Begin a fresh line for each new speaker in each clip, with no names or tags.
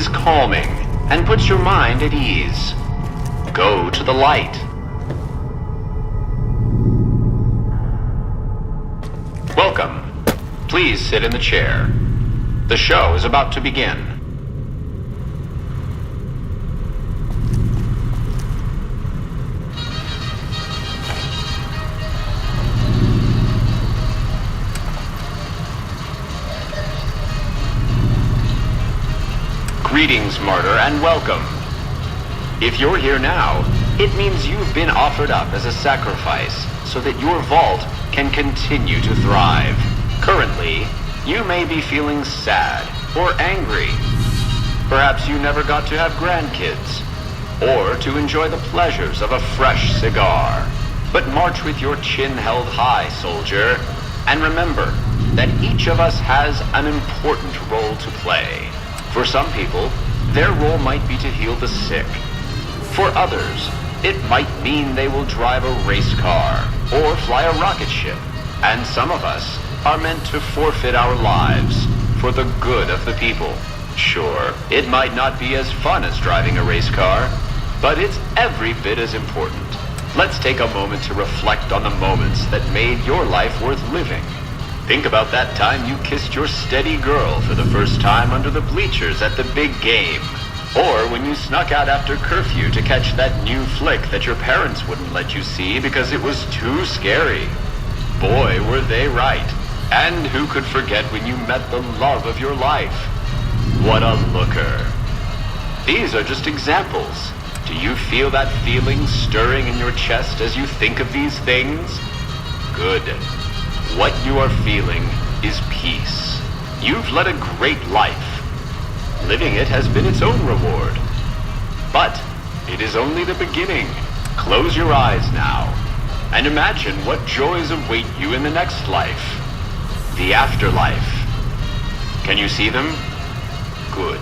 is calming and puts your mind at ease. Go to the light. Welcome. Please sit in the chair. The show is about to begin. Greetings, martyr, and welcome. If you're here now, it means you've been offered up as a sacrifice so that your vault can continue to thrive. Currently, you may be feeling sad or angry. Perhaps you never got to have grandkids or to enjoy the pleasures of a fresh cigar. But march with your chin held high, soldier, and remember that each of us has an important role to play. For some people, their role might be to heal the sick. For others, it might mean they will drive a race car or fly a rocket ship. And some of us are meant to forfeit our lives for the good of the people. Sure, it might not be as fun as driving a race car, but it's every bit as important. Let's take a moment to reflect on the moments that made your life worth living. Think about that time you kissed your steady girl for the first time under the bleachers at the big game. Or when you snuck out after curfew to catch that new flick that your parents wouldn't let you see because it was too scary. Boy, were they right. And who could forget when you met the love of your life? What a looker. These are just examples. Do you feel that feeling stirring in your chest as you think of these things? Good. What you are feeling is peace. You've led a great life. Living it has been its own reward. But it is only the beginning. Close your eyes now and imagine what joys await you in the next life. The afterlife. Can you see them? Good.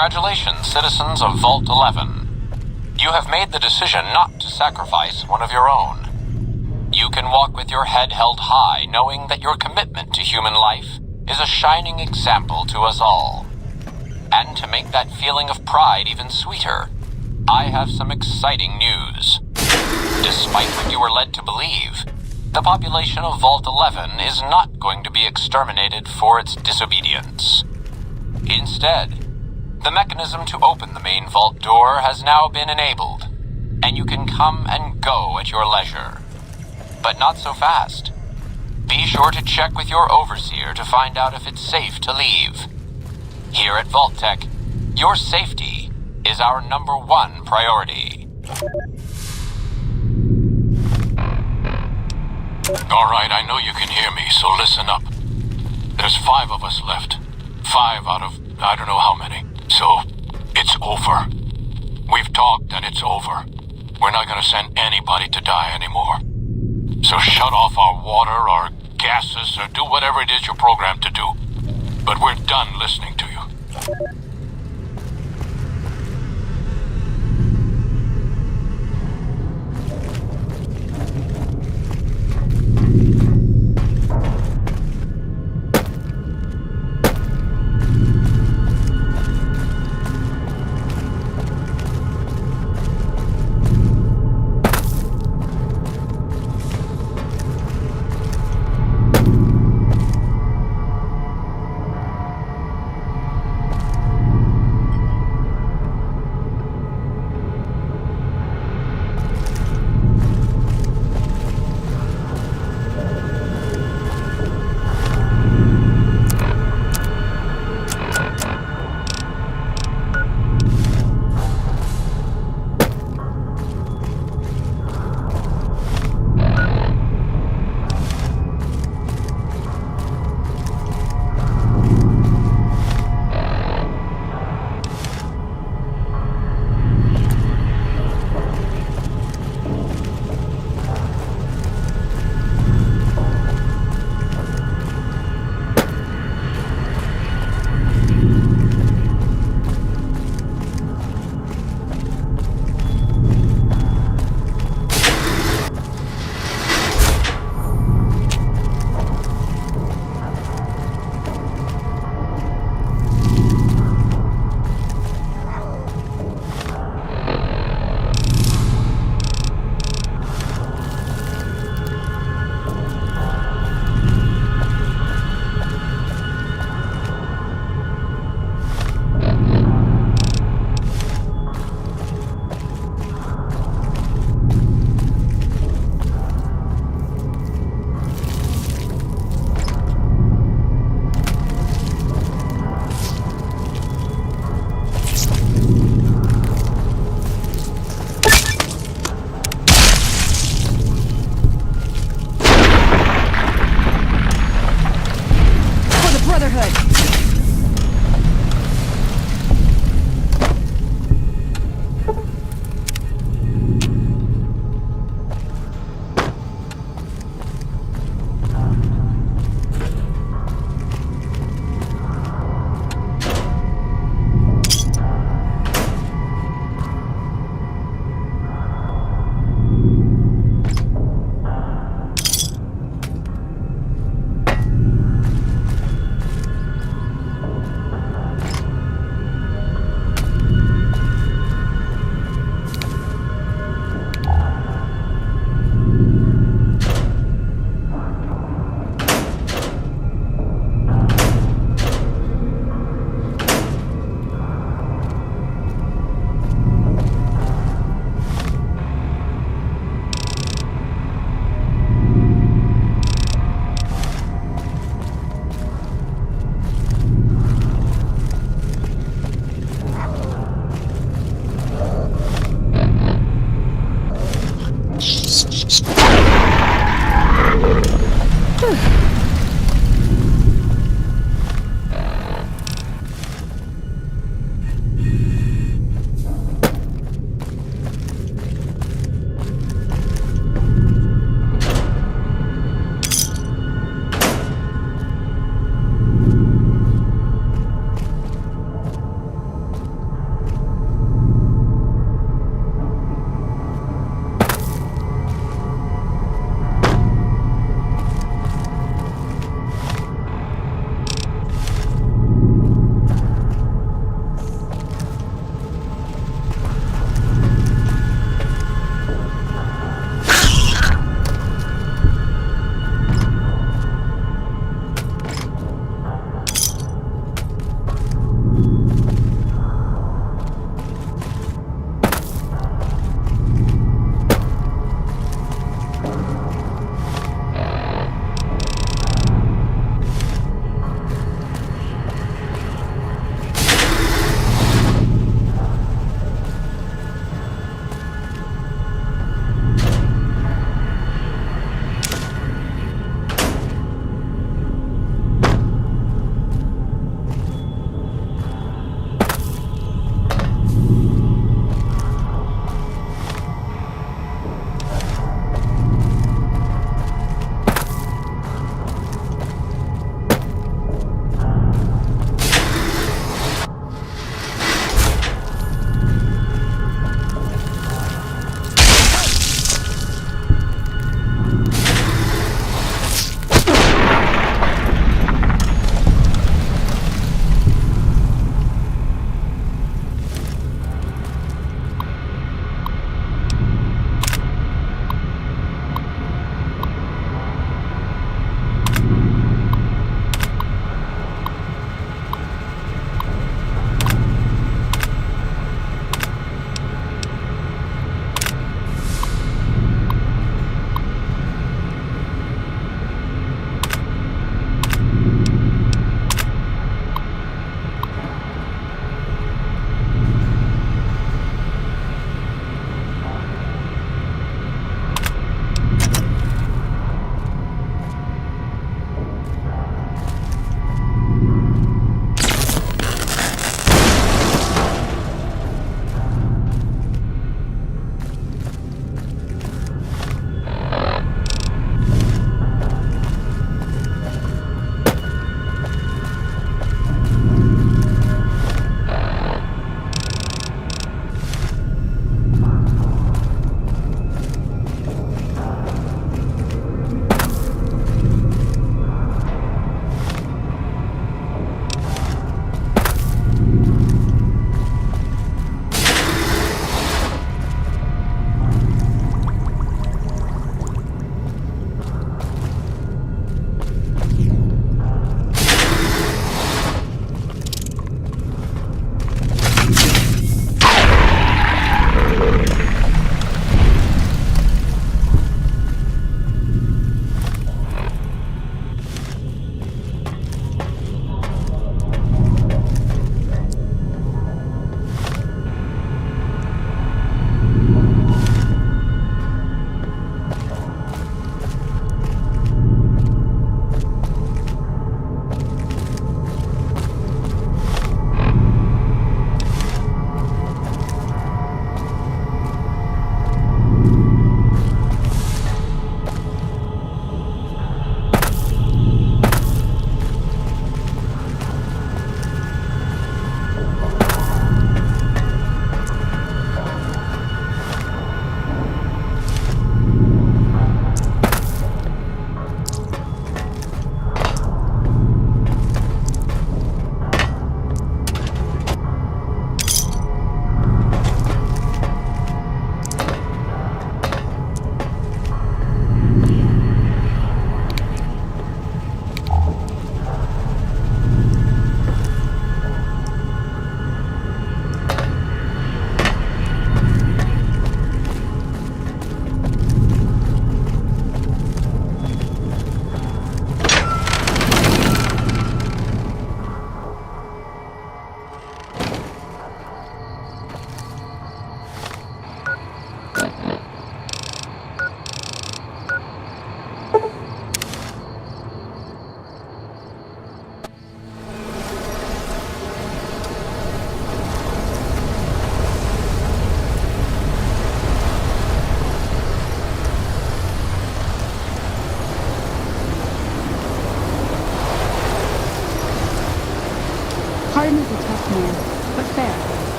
Congratulations, citizens of Vault 11. You have made the decision not to sacrifice one of your own. You can walk with your head held high, knowing that your commitment to human life is a shining example to us all. And to make that feeling of pride even sweeter, I have some exciting news. Despite what you were led to believe, the population of Vault 11 is not going to be exterminated for its disobedience. Instead, the mechanism to open the main vault door has now been enabled, and you can come and go at your leisure. But not so fast. Be sure to check with your overseer to find out if it's safe to leave. Here at Vault-Tec, your safety is our #1 priority.
Alright, I know you can hear me, so listen up. There's 5 of us left. 5 out of I don't know how many. So, it's over. We've talked and it's over. We're not gonna send anybody to die anymore. So shut off our water, our gases, or do whatever it is you're programmed to do. But we're done listening to you.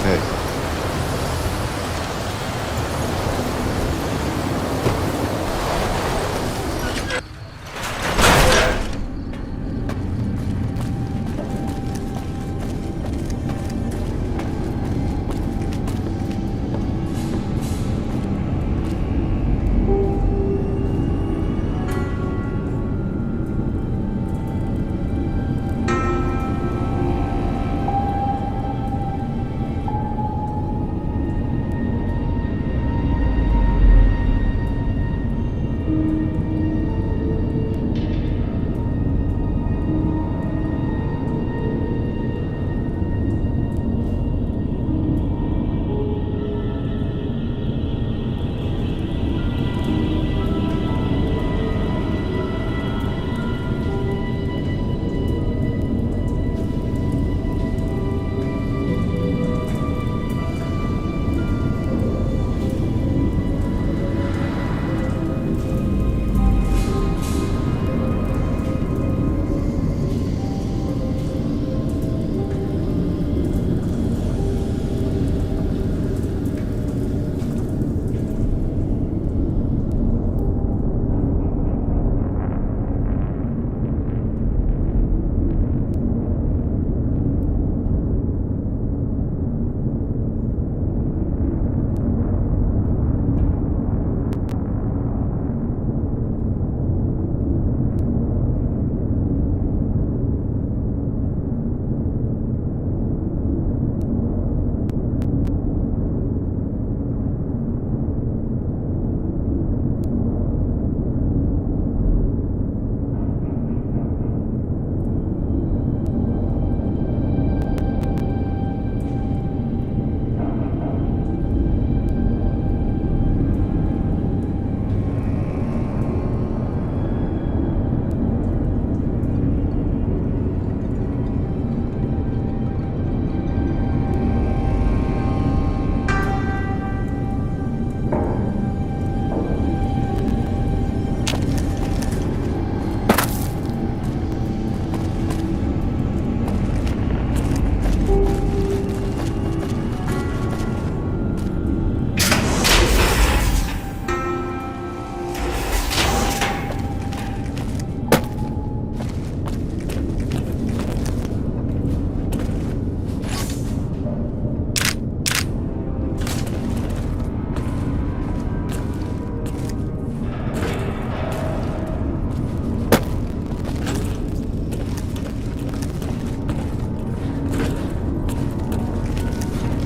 Hey.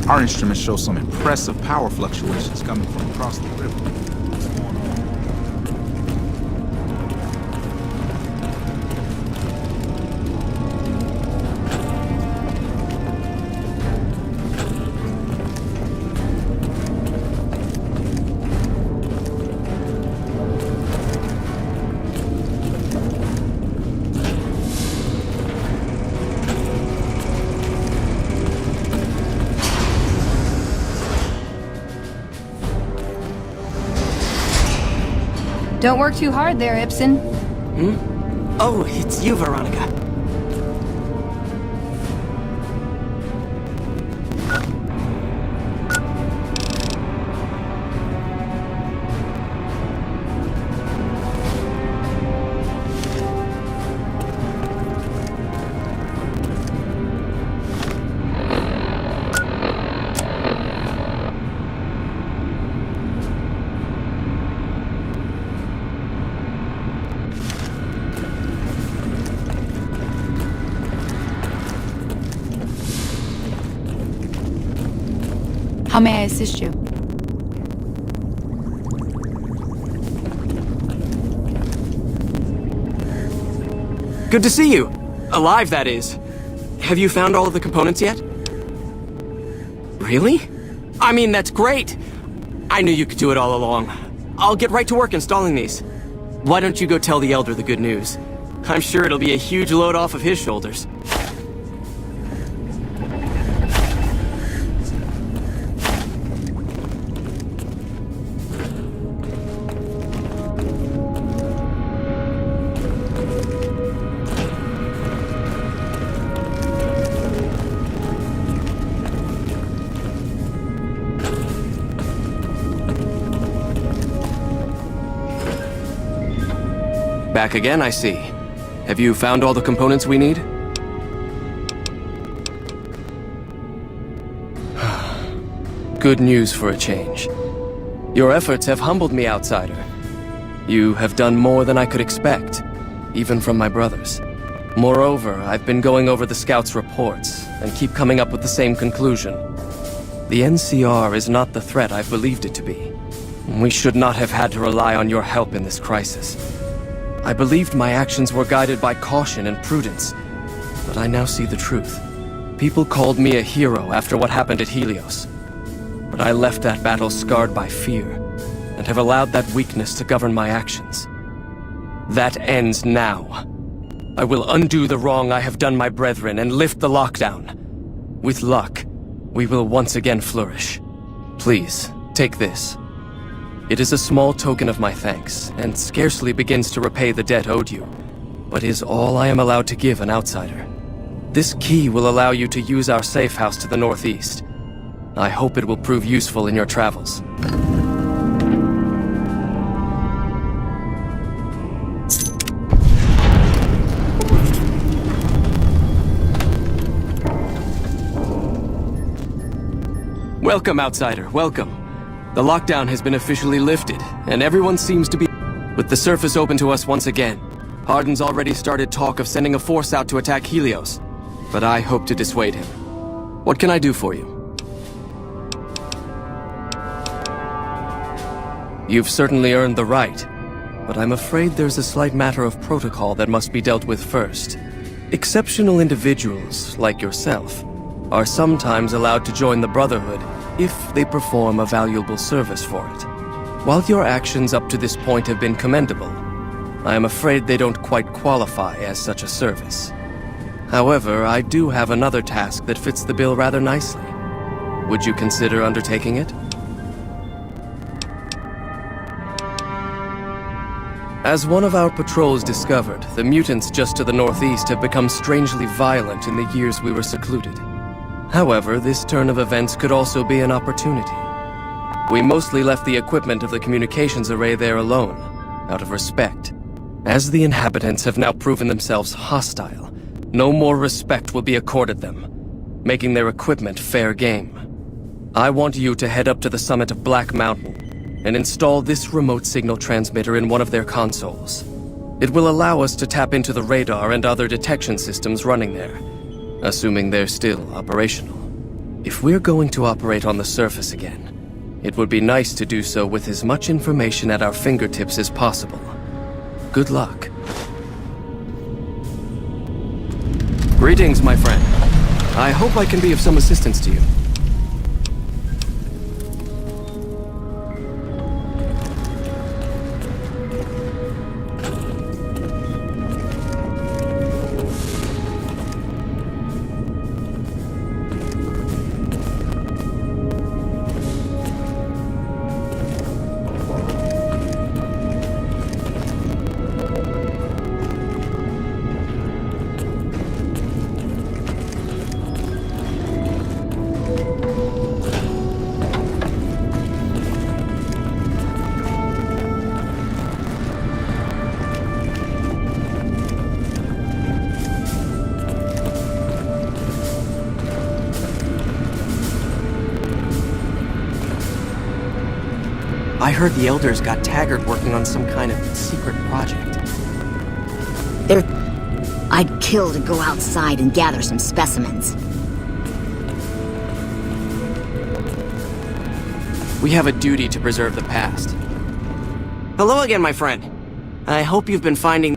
Our instruments show some impressive power fluctuations coming from across the river. What's going on?
Don't work too hard there, Ibsen.
Oh, it's you, Veronica.
How may I assist you?
Good to see you. Alive, that is. Have you found all of the components yet? Really? I mean, that's great. I knew you could do it all along. I'll get right to work installing these. Why don't you go tell the Elder the good news? I'm sure it'll be a huge load off of his shoulders. Back again, I see. Have you found all the components we need? Good news for a change. Your efforts have humbled me, outsider. You have done more than I could expect, even from my brothers. Moreover, I've been going over the scouts' reports, and keep coming up with the same conclusion. The NCR is not the threat I've believed it to be. We should not have had to rely on your help in this crisis. I believed my actions were guided by caution and prudence, but I now see the truth. People called me a hero after what happened at Helios. But I left that battle scarred by fear, and have allowed that weakness to govern my actions. That ends now. I will undo the wrong I have done my brethren and lift the lockdown. With luck, we will once again flourish. Please, take this. It is a small token of my thanks, and scarcely begins to repay the debt owed you, but is all I am allowed to give an outsider. This key will allow you to use our safe house to the northeast. I hope it will prove useful in your travels. Welcome, outsider, welcome. The lockdown has been officially lifted, and everyone seems to be... With the surface open to us once again, Hardin's already started talk of sending a force out to attack Helios, but I hope to dissuade him. What can I do for you? You've certainly earned the right, but I'm afraid there's a slight matter of protocol that must be dealt with first. Exceptional individuals, like yourself, are sometimes allowed to join the Brotherhood if they perform a valuable service for it. While your actions up to this point have been commendable, I am afraid they don't quite qualify as such a service. However, I do have another task that fits the bill rather nicely. Would you consider undertaking it? As one of our patrols discovered, the mutants just to the northeast have become strangely violent in the years we were secluded. However, this turn of events could also be an opportunity. We mostly left the equipment of the communications array there alone, out of respect. As the inhabitants have now proven themselves hostile, no more respect will be accorded them, making their equipment fair game. I want you to head up to the summit of Black Mountain and install this remote signal transmitter in one of their consoles. It will allow us to tap into the radar and other detection systems running there, assuming they're still operational. If we're going to operate on the surface again, it would be nice to do so with as much information at our fingertips as possible. Good luck. Greetings, my friend. I hope I can be of some assistance to you. I heard the Elders got Taggart working on some kind of secret project.
I'd kill to go outside and gather some specimens.
We have a duty to preserve the past. Hello again, my friend. I hope you've been finding...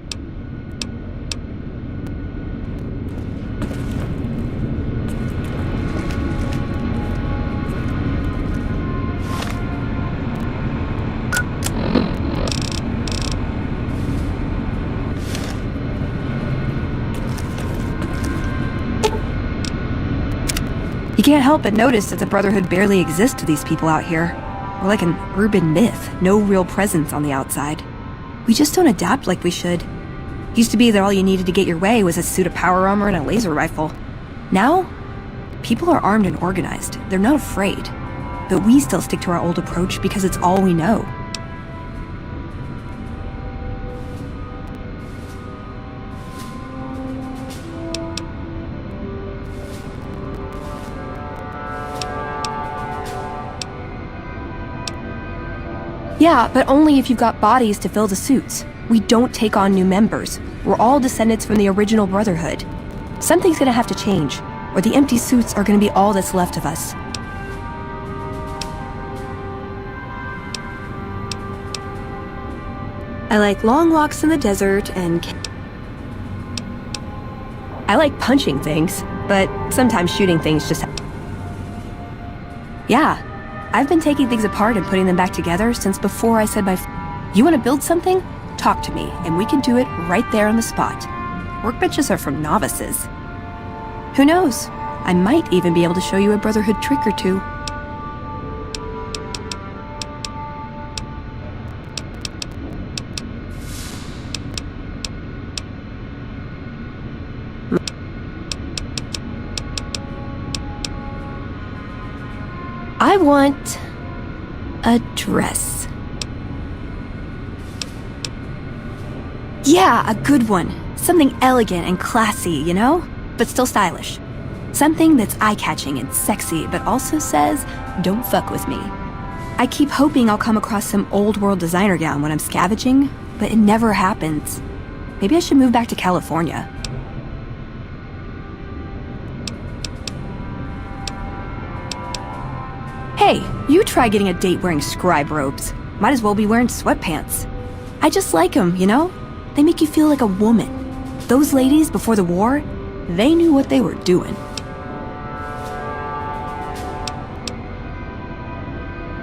You can't help but notice that the Brotherhood barely exists to these people out here. We're like an urban myth, no real presence on the outside. We just don't adapt like we should. Used to be that all you needed to get your way was a suit of power armor and a laser rifle. Now, people are armed and organized. They're not afraid. But we still stick to our old approach because it's all we know. Yeah, but only if you've got bodies to fill the suits. We don't take on new members. We're all descendants from the original Brotherhood. Something's gonna have to change, or the empty suits are gonna be all that's left of us. I like long walks in the desert and... I like punching things, but sometimes shooting things just... Yeah, I've been taking things apart and putting them back together since before I said my... You want to build something? Talk to me, and we can do it right there on the spot. Workbenches are for novices. Who knows? I might even be able to show you a Brotherhood trick or two. I want a dress. Yeah, a good one. Something elegant and classy, you know? But still stylish. Something that's eye-catching and sexy, but also says, don't fuck with me. I keep hoping I'll come across some old-world designer gown when I'm scavenging, but it never happens. Maybe I should move back to California. Hey, you try getting a date wearing scribe robes. Might as well be wearing sweatpants. I just like them, you know? They make you feel like a woman. Those ladies before the war, they knew what they were doing.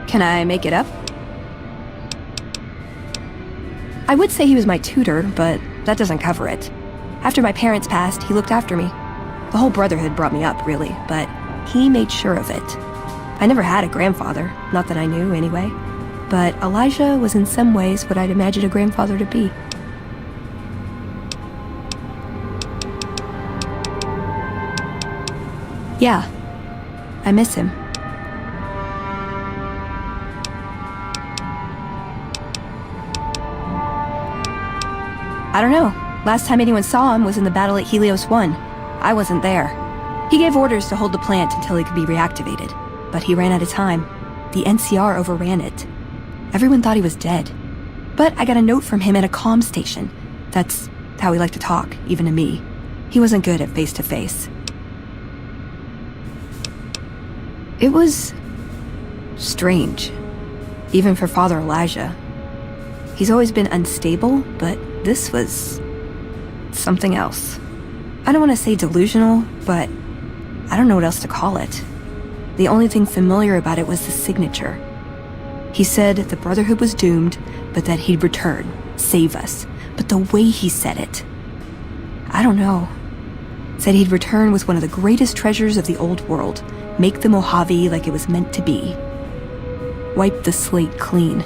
Can I make it up? I would say he was my tutor, but that doesn't cover it. After my parents passed, he looked after me. The whole Brotherhood brought me up, really, but he made sure of it. I never had a grandfather, not that I knew anyway, but Elijah was in some ways what I'd imagine a grandfather to be. Yeah, I miss him. I don't know. Last time anyone saw him was in the battle at Helios 1. I wasn't there. He gave orders to hold the plant until he could be reactivated, but he ran out of time. The NCR overran it. Everyone thought he was dead. But I got a note from him at a comm station. That's how he liked to talk, even to me. He wasn't good at face-to-face. It was strange, even for Father Elijah. He's always been unstable, but this was something else. I don't want to say delusional, but I don't know what else to call it. The only thing familiar about it was the signature. He said the Brotherhood was doomed, but that he'd return, save us. But the way he said it, I don't know. Said he'd return with one of the greatest treasures of the old world, make the Mojave like it was meant to be. Wipe the slate clean.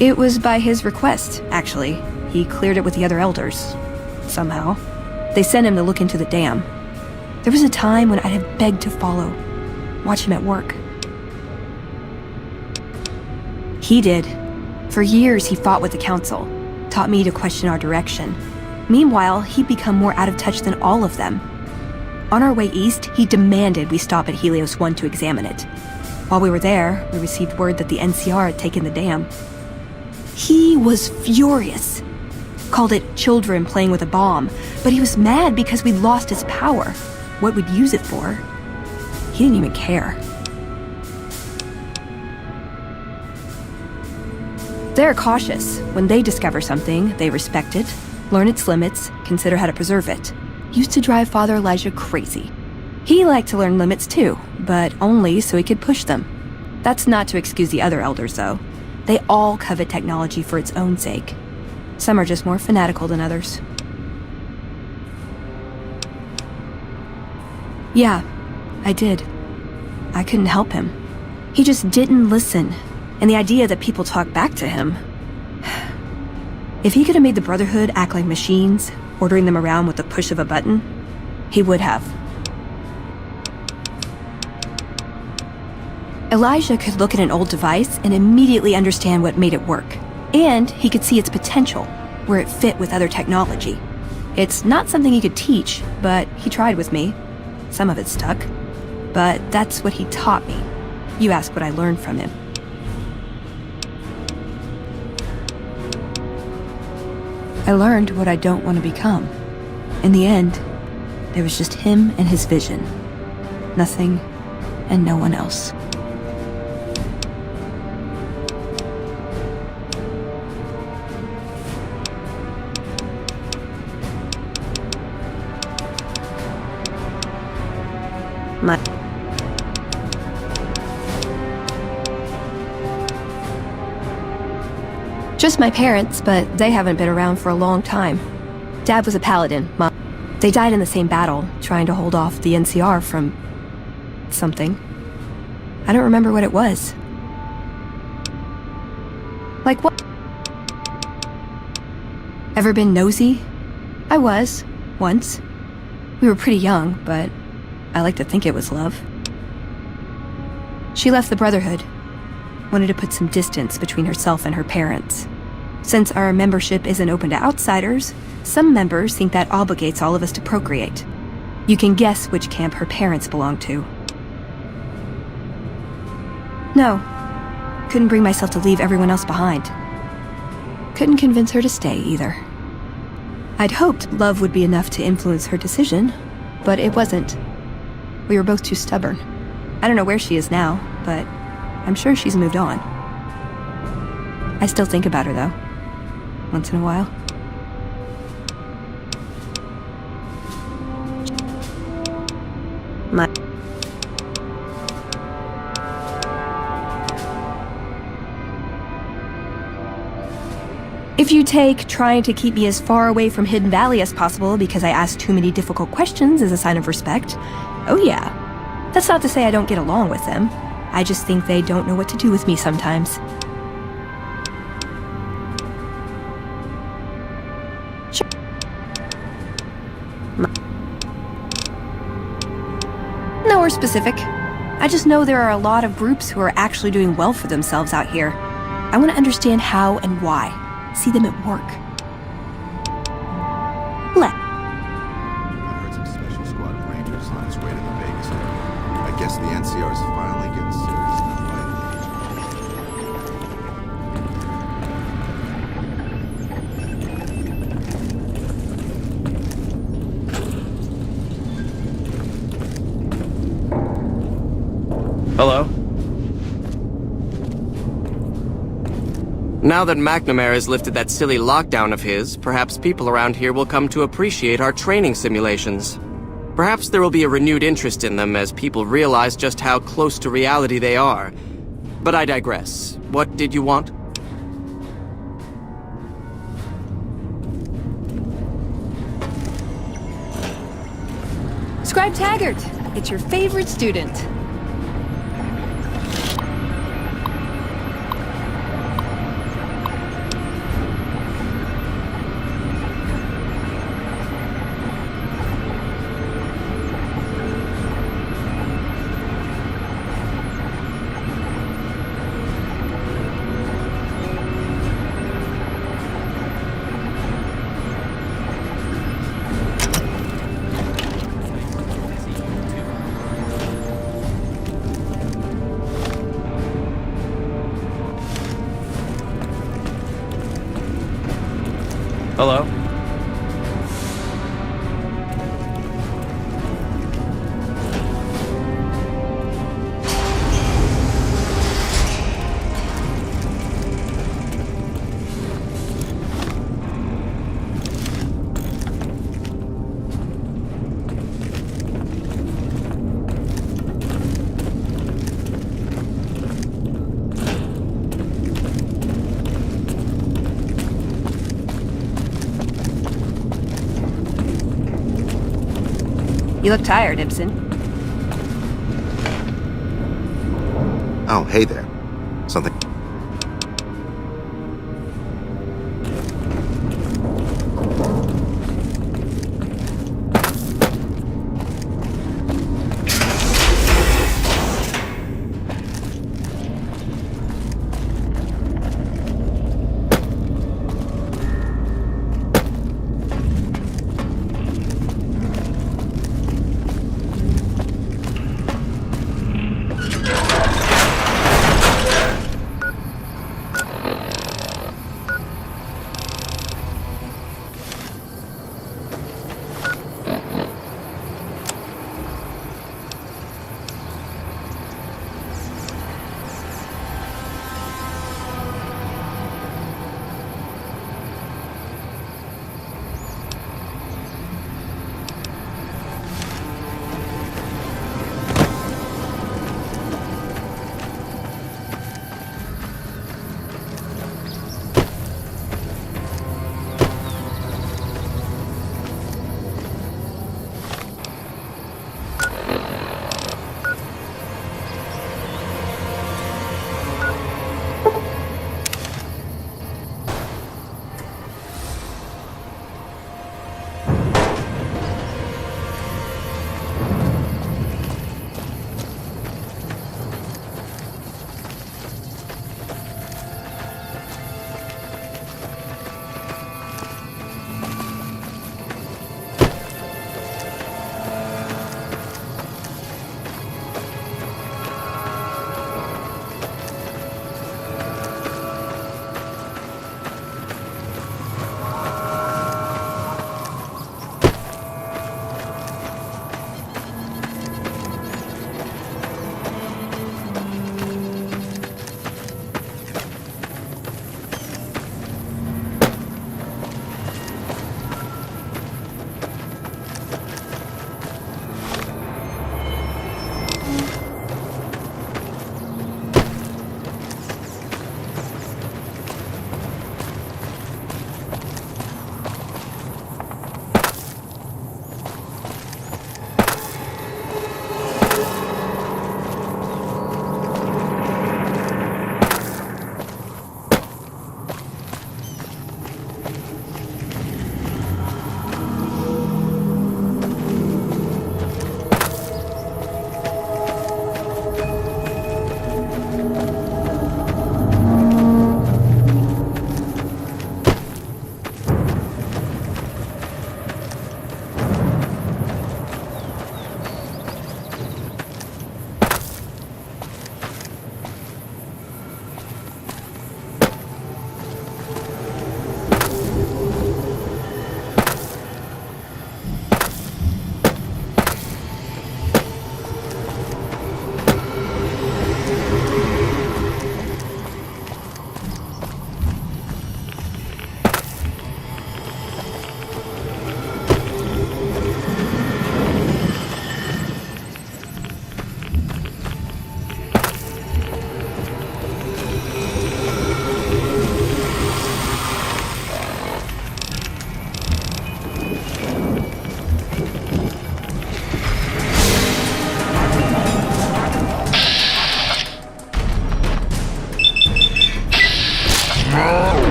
It was by his request, actually. He cleared it with the other elders. Somehow. They sent him to look into the dam. There was a time when I'd have begged to follow. Watch him at work. He did. For years he fought with the council. Taught me to question our direction. Meanwhile, he'd become more out of touch than all of them. On our way east, he demanded we stop at Helios 1 to examine it. While we were there, we received word that the NCR had taken the dam. He was furious. Called it children playing with a bomb, but he was mad because we'd lost his power. What we'd use it for. He didn't even care. They're cautious. When they discover something, they respect it, learn its limits, consider how to preserve it. Used to drive Father Elijah crazy. He liked to learn limits too, but only so he could push them. That's not to excuse the other elders, though. They all covet technology for its own sake. Some are just more fanatical than others. Yeah, I did. I couldn't help him. He just didn't listen, and the idea that people talk back to him... If he could have made the Brotherhood act like machines, ordering them around with the push of a button, he would have. Elijah could look at an old device and immediately understand what made it work. And he could see its potential, where it fit with other technology. It's not something he could teach, but he tried with me. Some of it stuck. but that's what he taught me. You ask what I learned from him. I learned what I don't want to become. In the end, there was just him and his vision. Nothing and no one else. Just my parents, but they haven't been around for a long time. Dad was a paladin. Mom, they died in the same battle, trying to hold off the NCR from something. I don't remember what it was. Like what? Ever been nosy? I was, once. We were pretty young, but I like to think it was love. She left the Brotherhood. Wanted to put some distance between herself and her parents. Since our membership isn't open to outsiders, some members think that obligates all of us to procreate. You can guess which camp her parents belong to. No. Couldn't bring myself to leave everyone else behind. Couldn't convince her to stay, either. I'd hoped love would be enough to influence her decision, but it wasn't. We were both too stubborn. I don't know where she is now, but I'm sure she's moved on. I still think about her, though. Once in a while. If you take trying to keep me as far away from Hidden Valley as possible because I ask too many difficult questions as a sign of respect, oh yeah. That's not to say I don't get along with them. I just think they don't know what to do with me sometimes. Sure. Nowhere specific. I just know there are a lot of groups who are actually doing well for themselves out here. I want to understand how and why. See them at work.
I heard some special squad of Rangers on its way to the Vegas area. I guess the NCR's finally getting serious enough fighting.
Hello? Now that McNamara has lifted that silly lockdown of his, perhaps people around here will come to appreciate our training simulations. Perhaps there will be a renewed interest in them as people realize just how close to reality they are. But I digress. What did you want?
Scribe Taggart, it's your favorite student.
Hello?
You look tired, Ibsen.
Oh, hey there. Something...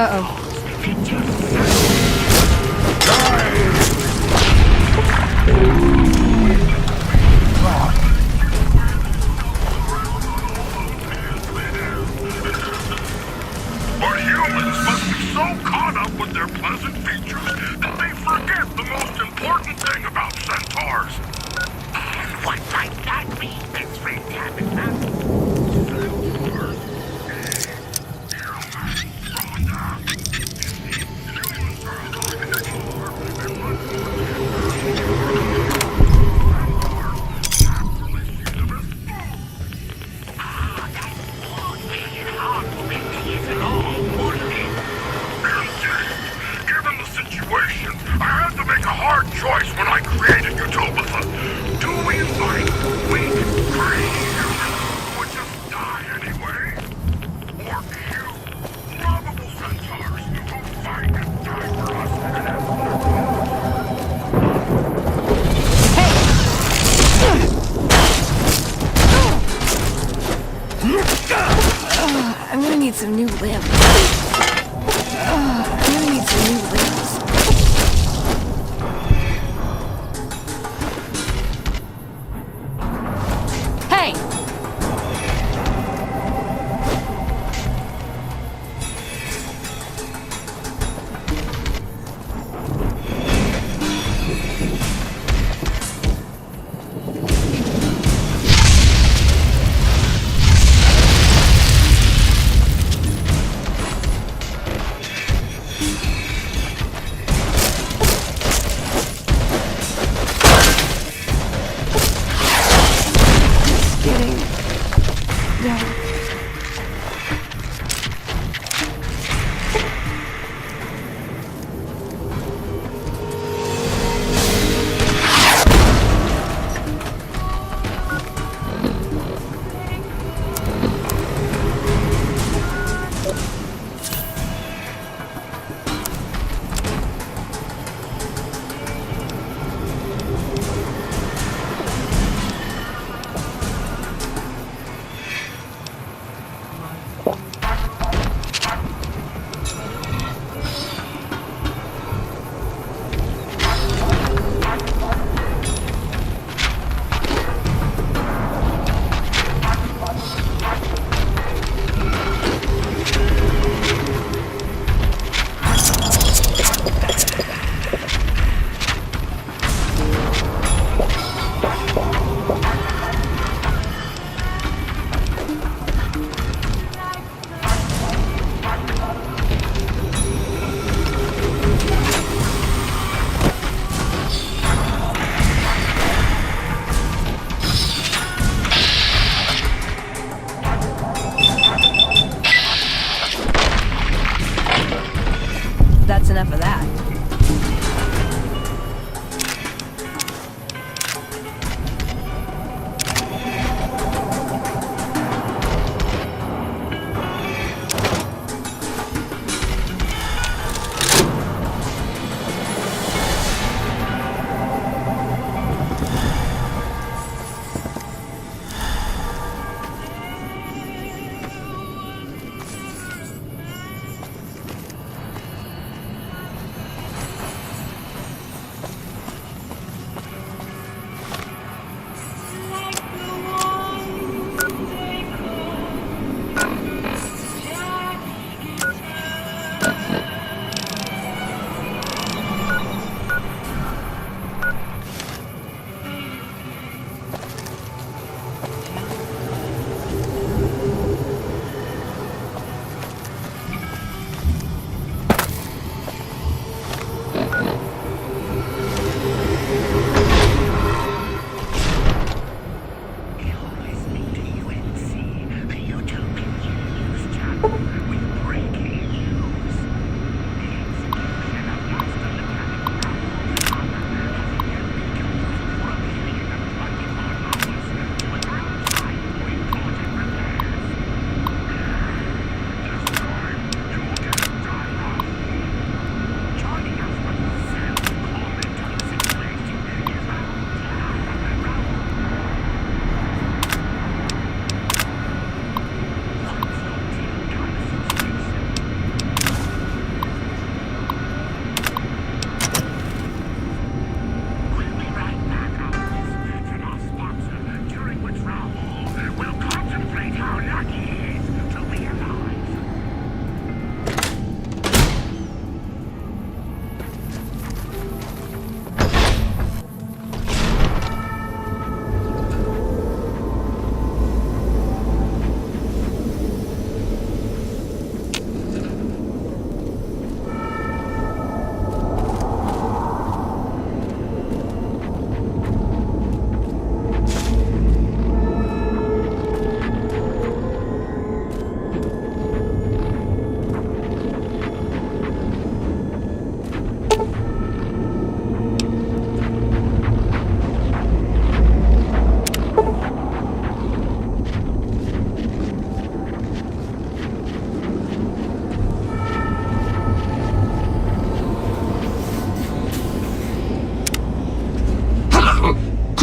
Uh-oh.
But humans must be so caught up with their pleasant features that they forget the most important thing about centaurs. And what might that be, X-ray Tabitha? Given the situation, I had to make a hard choice when I created Utopia. Do we fight weak, crazy humans who would just die anyway? Or you, lovable centaurs who fight and die for us and
I'm gonna need some new limbs. I'm gonna need some new limbs. Hey!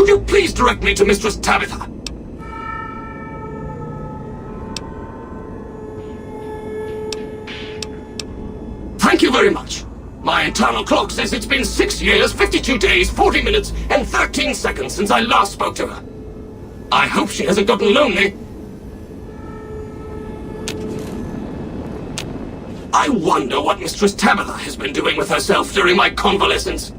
Would you please direct me to Mistress Tabitha? Thank you very much. My internal clock says it's been 6 years, 52 days, 40 minutes, and 13 seconds since I last spoke to her. I hope she hasn't gotten lonely. I wonder what Mistress Tabitha has been doing with herself during my convalescence.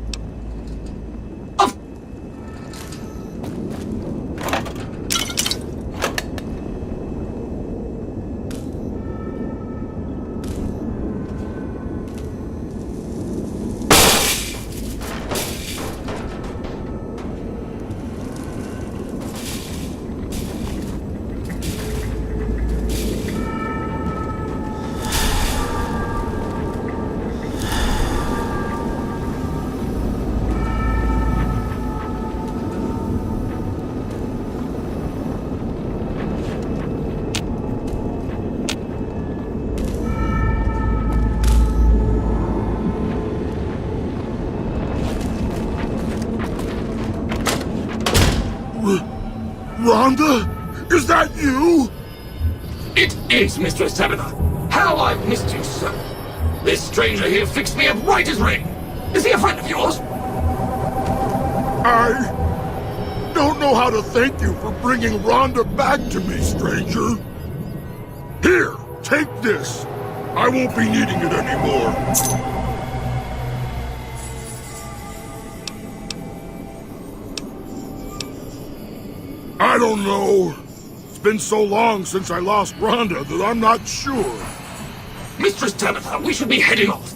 Rhonda? Is that you?
It is, Mistress Tabitha. How I've missed you, sir. This stranger here fixed me up right as rain. Is he a friend of yours?
I don't know how to thank you for bringing Rhonda back to me, stranger. Here, take this. I won't be needing it anymore. I don't know. It's been so long since I lost Rhonda that I'm not sure.
Mistress Tabitha, we should be heading off.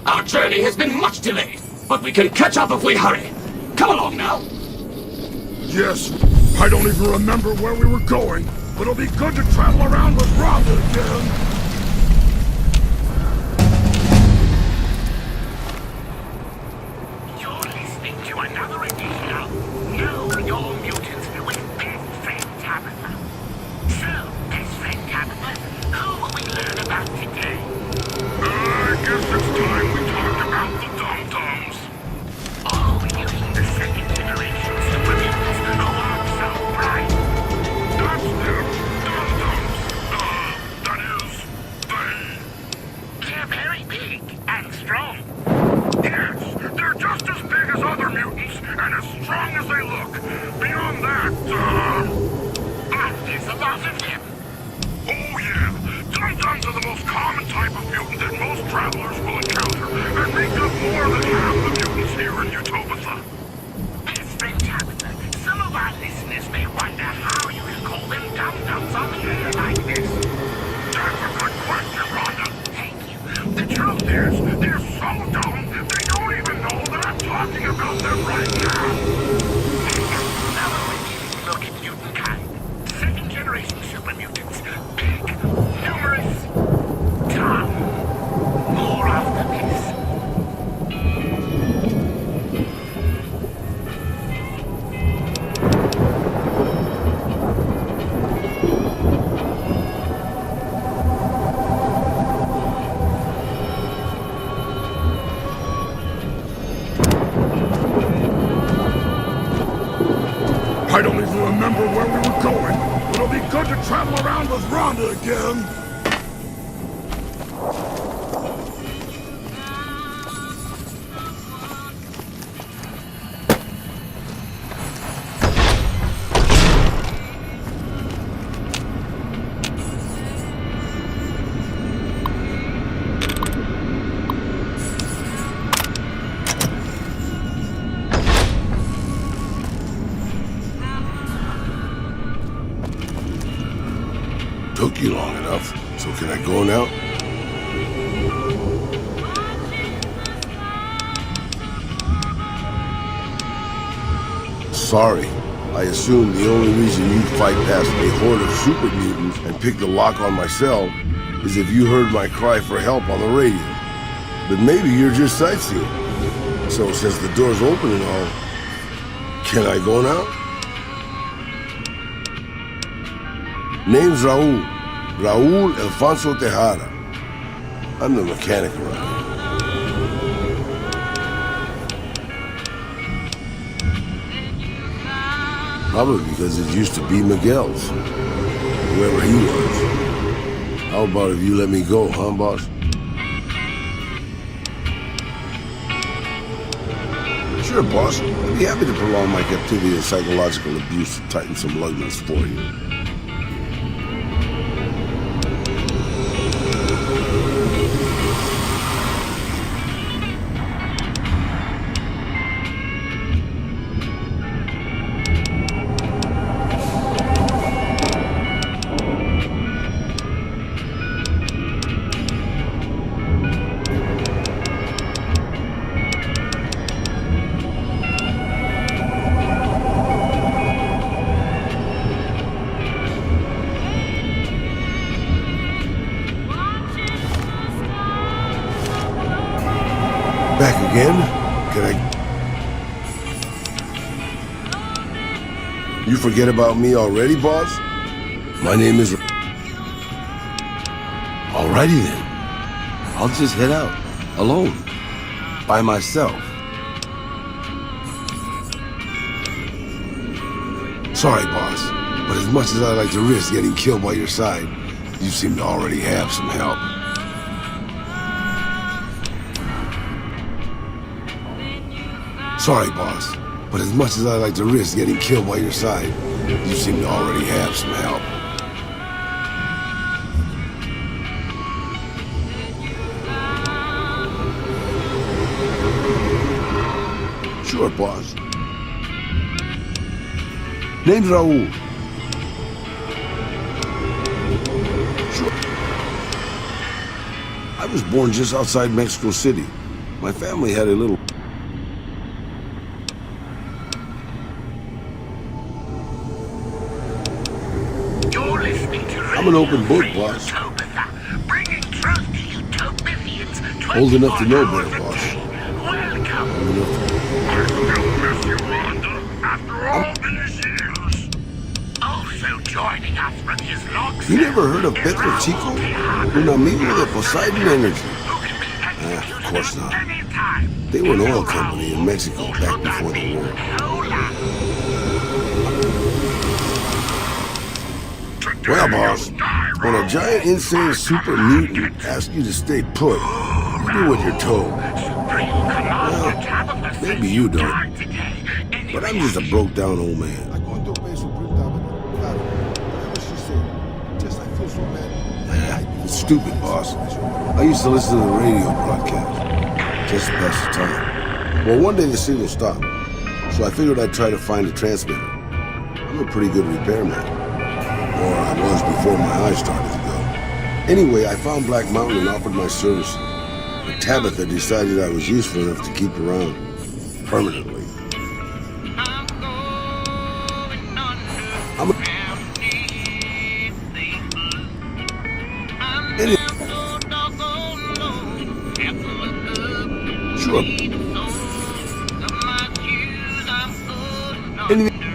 Our journey has been much delayed, but we can catch up if we hurry. Come along now.
Yes, I don't even remember where we were going, but it'll be good to travel around with Rhonda again. I don't even remember where we were going, but it'll be good to travel around with Rhonda again.
Took you long enough, so can I go now? Sorry. I assume the only reason you fight past a horde of super mutants and pick the lock on my cell is if you heard my cry for help on the radio. But maybe you're just sightseeing. So since the door's open and all, can I go now? Name's Raul. Raul Alfonso Tejada. I'm the mechanic around here. Probably because it used to be Miguel's. Whoever he was. How about if you let me go, huh, boss? Sure, boss. I'd be happy to prolong my captivity and psychological abuse to tighten some lugnuts for you. Back again? Can I... You forget about me already, boss? My name is... Alrighty then. I'll just head out. Alone. By myself. Sorry, boss. But as much as I like to risk getting killed by your side, you seem to already have some help. Sorry, boss, but as much as I like to risk getting killed by your side, you seem to already have some help. Sure, boss. Name's Raul. Sure. I was born just outside Mexico City. My family had a little... I'm an open book, boss. Old enough to know better, boss. Old enough to... You never heard of Petro Chico? Un amigo de Poseidon Energy. Of course not. They were an oil company in Mexico back before the war. Well, boss, when a giant, insane super mutant asks you to stay put, you do what you're told. Well, maybe you don't. But I'm just a broke-down old man. It's stupid, boss. I used to listen to the radio broadcast, just to pass the time. Well, one day the signal stopped, so I figured I'd try to find a transmitter. I'm a pretty good repairman. Or I was before my eyes started to go. Anyway, I found Black Mountain and offered my services. But Tabitha decided I was useful enough to keep around permanently. Sure. Anyway.